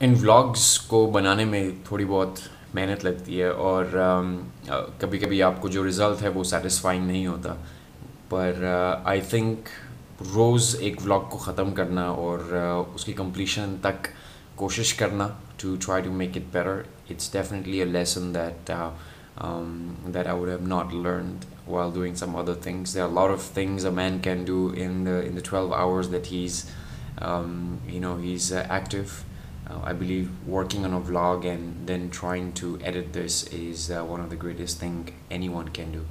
इन vlogs को बनाने में थोड़ी बहुत मेहनत लगती है और कभी कभी आपको जो रिज़ल्ट है वो सेटिस्फाइंग नहीं होता, पर आई थिंक रोज़ एक व्लॉग को ख़त्म करना और उसकी कंप्लीशन तक कोशिश करना to try to make it better, it's definitely a lesson that I would have not learned while doing some other things. There are a lot of things a man can do in the 12 hours that he's active. I believe working on a vlog and then trying to edit this is one of the greatest things anyone can do.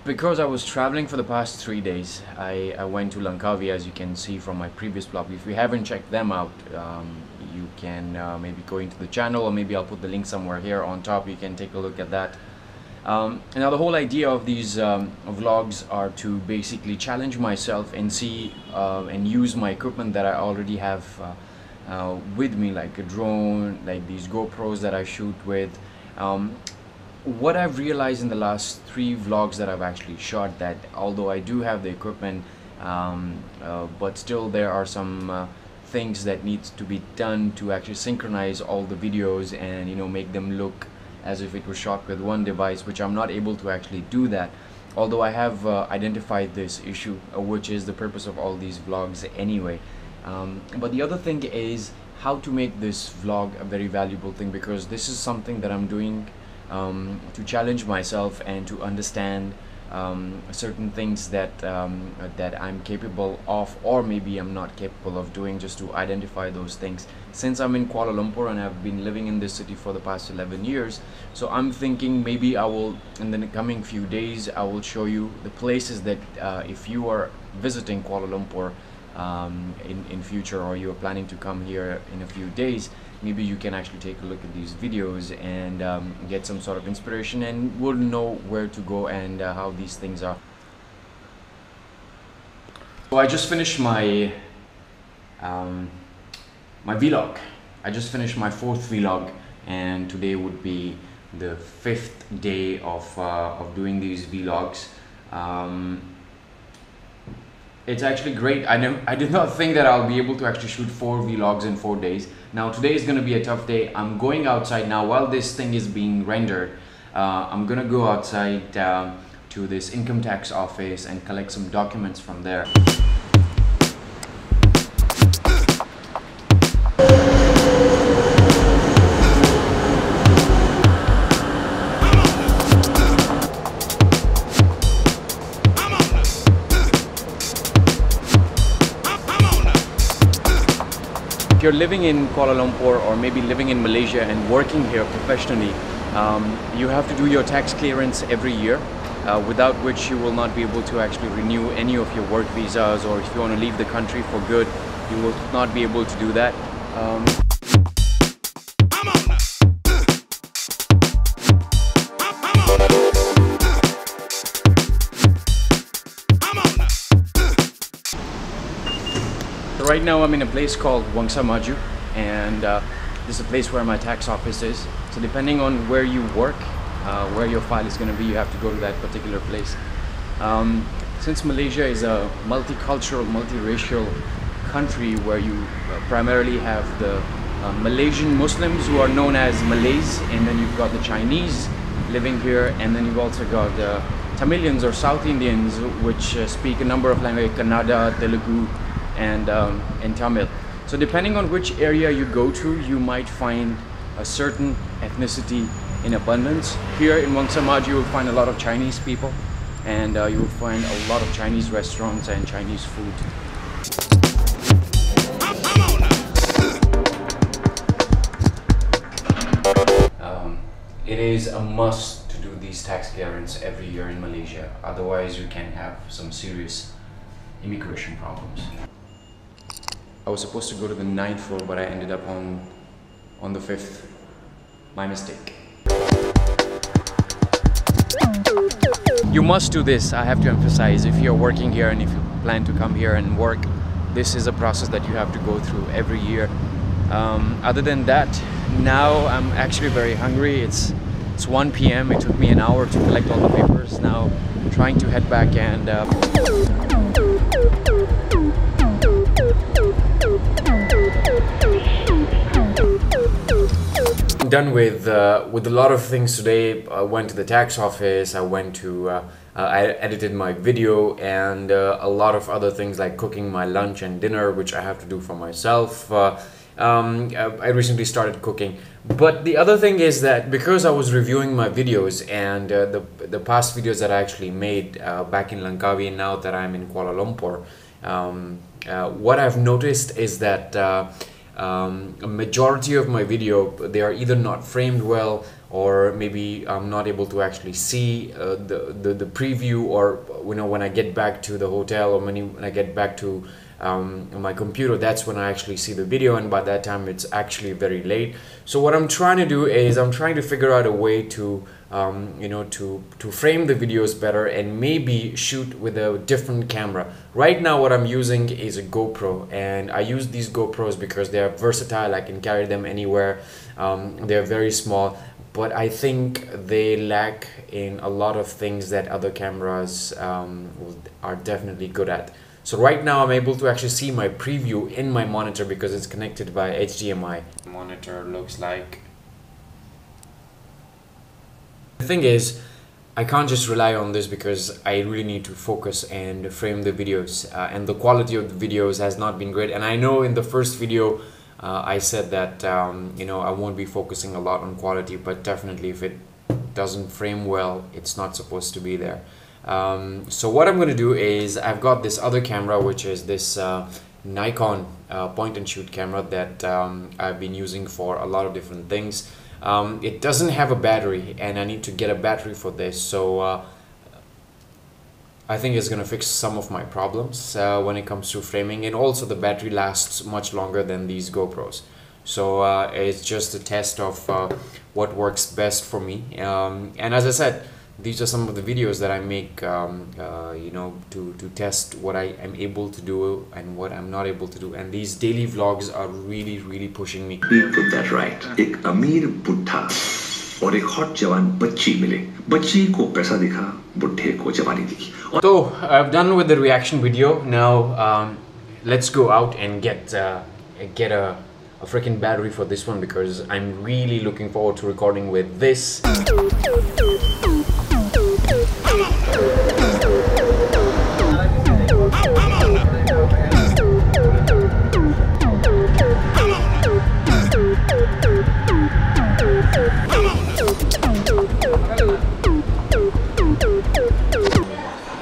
Because I was traveling for the past 3 days, I went to Langkawi, as you can see from my previous vlog. If you haven't checked them out, you can maybe go into the channel, or maybe I'll put the link somewhere here on top. You can take a look at that. Now the whole idea of these vlogs are to basically challenge myself and see and use my equipment that I already have with me, like a drone, like these GoPros that I shoot with. What I've realized in the last 3 vlogs that I've actually shot, that although I do have the equipment, but still there are some things that needs to be done to actually synchronize all the videos and make them look as if it was shot with one device, which I'm not able to actually do that, although I have identified this issue, which is the purpose of all these vlogs anyway. But the other thing is how to make this vlog a very valuable thing, because this is something that I'm doing to challenge myself and to understand certain things that I'm capable of, or maybe I'm not capable of doing, just to identify those things. Since I'm in Kuala Lumpur and I've been living in this city for the past 11 years, so I'm thinking maybe I will, in the coming few days, I will show you the places that if you are visiting Kuala Lumpur in future, or you are planning to come here in a few days, maybe you can actually take a look at these videos and get some sort of inspiration, and would know where to go and how these things are. So I just finished my my vlog. I just finished my 4th vlog, and today would be the 5th day of doing these vlogs. It's actually great. I did not think that I'll be able to actually shoot 4 vlogs in 4 days. Now today is going to be a tough day. I'm going outside now while this thing is being rendered. I'm gonna go outside to this income tax office and collect some documents from there. If you're living in Kuala Lumpur, or maybe living in Malaysia and working here professionally, you have to do your tax clearance every year, without which you will not be able to actually renew any of your work visas, or if you want to leave the country for good, you will not be able to do that. Right now I'm in a place called Wangsa Maju, and this is a place where my tax office is. So depending on where you work, where your file is going to be, you have to go to that particular place. Since Malaysia is a multicultural, multiracial country where you primarily have the Malaysian Muslims, who are known as Malays, and then you've got the Chinese living here, and then you've also got the Tamilians or South Indians, which speak a number of languages, Kannada, Telugu, and Tamil. So depending on which area you go to, you might find a certain ethnicity in abundance. Here in Wangsa Maju, you will find a lot of Chinese people, and you will find a lot of Chinese restaurants and Chinese food. It is a must to do these tax clearance every year in Malaysia, otherwise you can have some serious immigration problems. I was supposed to go to the 9th floor, but I ended up on the 5th. My mistake. You must do this, I have to emphasize. If you're working here and if you plan to come here and work, this is a process that you have to go through every year. Other than that, now I'm actually very hungry. It's It's 1 p.m. It took me an hour to collect all the papers. Now I'm trying to head back and I'm done with a lot of things today. I went to the tax office, I went to I edited my video, and a lot of other things like cooking my lunch and dinner, which I have to do for myself. I recently started cooking. But the other thing is that because I was reviewing my videos and the past videos that I actually made back in Langkawi, and now that I'm in Kuala Lumpur, what I've noticed is that a majority of my video, they are either not framed well, or maybe I'm not able to actually see the preview, or when I get back to the hotel, or when I get back to my computer, that's when I actually see the video, and by that time it's actually very late. So what I'm trying to do is I'm trying to figure out a way to to frame the videos better and maybe shoot with a different camera. Right now what I'm using is a GoPro, and I use these GoPros because they are versatile. I can carry them anywhere. They're very small, but I think they lack in a lot of things that other cameras are definitely good at. So right now I'm able to actually see my preview in my monitor because it's connected by HDMI. The monitor looks like. The thing is, I can't just rely on this because I really need to focus and frame the videos, and the quality of the videos has not been great. And I know in the first video I said that I won't be focusing a lot on quality, but definitely if it doesn't frame well, it's not supposed to be there. So what I'm going to do is I've got this other camera, which is this Nikon point and shoot camera that I've been using for a lot of different things. It doesn't have a battery, and I need to get a battery for this, so I think it's going to fix some of my problems when it comes to framing, and also the battery lasts much longer than these GoPros. So it's just a test of what works best for me, and as I said, these are some of the videos that I make to test what I am able to do and what I'm not able to do, and these daily vlogs are really pushing me. You put that right. एक अमीर बुढ़ा और एक hot जवान बच्ची मिले. बच्ची को पैसा दिखा, बुढ़े को जवानी दिखी. So I've done with the reaction video. Now let's go out and get a freaking battery for this one, because I'm really looking forward to recording with this.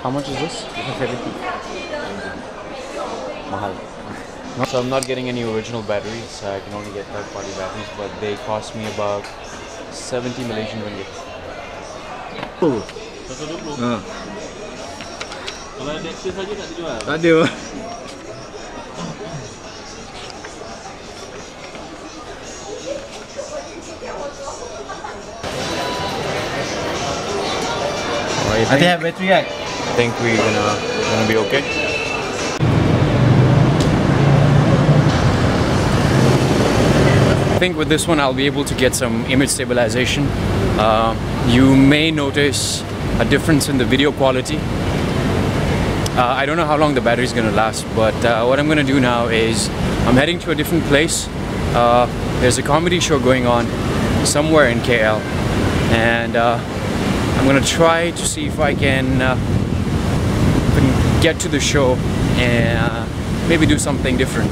How much is this? Mahal. So I'm not getting any original batteries. I can only get third-party batteries, but they cost me about 70 Malaysian ringgit. Oh. Kalau adapter saja tak dijual? Tak ada. I think have battery, right? I think we're gonna be okay. I think with this one I'll be able to get some image stabilization. You may notice a difference in the video quality. I don't know how long the battery is gonna last, but what I'm gonna do now is I'm heading to a different place. There's a comedy show going on somewhere in KL, and I'm gonna try to see if I can get to the show and maybe do something different.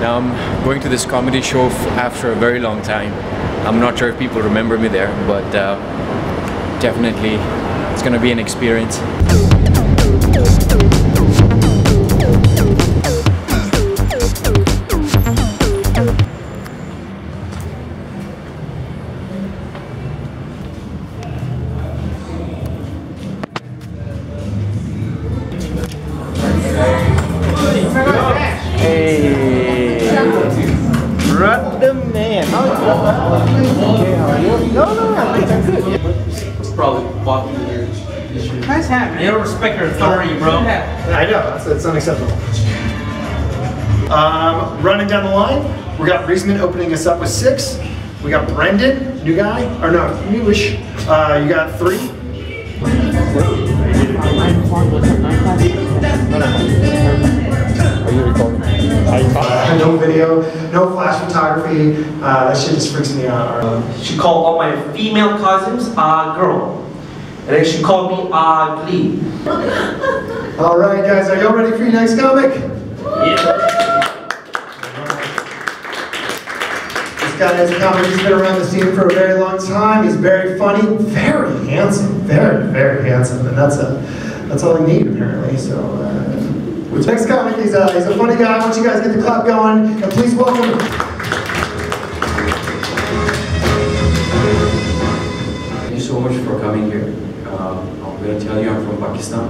Now I'm going to this comedy show after a very long time. I'm not sure if people remember me there, but definitely it's gonna be an experience. Brother man, how are you? No, I'm good. It's probably walking here. Nice hat, man. You don't respect your authority, bro. I know, it's unacceptable. Running down the line, we got Riesman opening us up with 6. We got Brendan, new guy, or no, newish. You got 3. Are you recording? No video, no flash photography. That shit just freaks me out. She called all my female cousins girl. And then she called me ugly. All right, guys, are y'all ready for your next comic? Yeah. This guy is a comic. He's been around the scene for a very long time. He's very funny, very handsome, very, very handsome, and that's all I need apparently. So, next comic, he's a funny guy. I want you guys to get the clap going, and please welcome him. Thank you so much for coming here. I'm going to tell you I'm from Pakistan.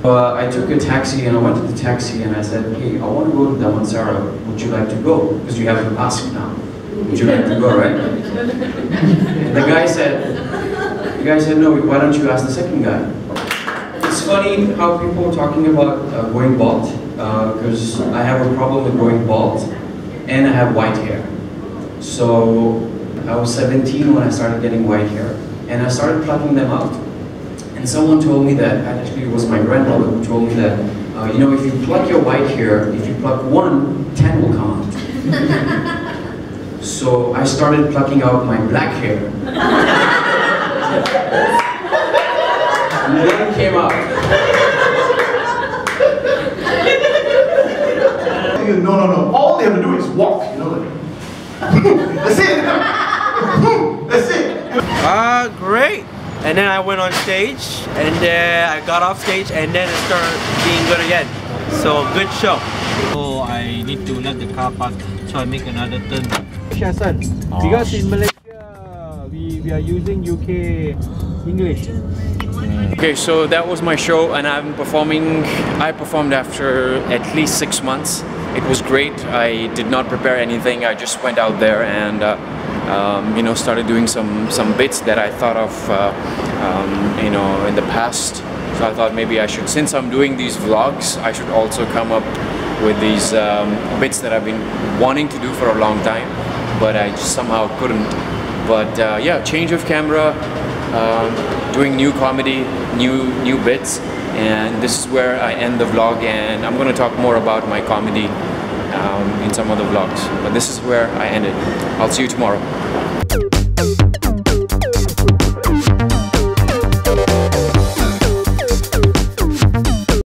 I took a taxi and I went to the taxi and I said, hey, I want to go to Damansara. Would you like to go? Because you have to ask now. Would you like to go, right? And the guy said, no, why don't you ask the second guy? It's funny how people are talking about going bald, because I have a problem with going bald and I have white hair. So I was 17 when I started getting white hair and I started plucking them out. And someone told me that, actually it was my grandmother who told me that, you know, if you pluck your white hair, if you pluck 1, 10 will come out. So I started plucking out my black hair. And then it came out. No. All they have to do is walk, you know. That's it. That's it. Great. And then I went on stage, and then I got off stage, and then it started being good again. So, good show. So I need to let the car pass, so I make another turn. Assad, because in Malaysia we are using UK English. Okay, so that was my show and I performed after at least 6 months. It was great. I did not prepare anything. I just went out there and you know, started doing some bits that I thought of you know, in the past. So I thought maybe I should, since I'm doing these vlogs, I should also come up with these bits that I've been wanting to do for a long time, but I just somehow couldn't. But yeah, change of camera, doing new comedy, new bits, and this is where I end the vlog, and I'm going to talk more about my comedy in some other vlogs, but this is where I end it. I'll see you tomorrow.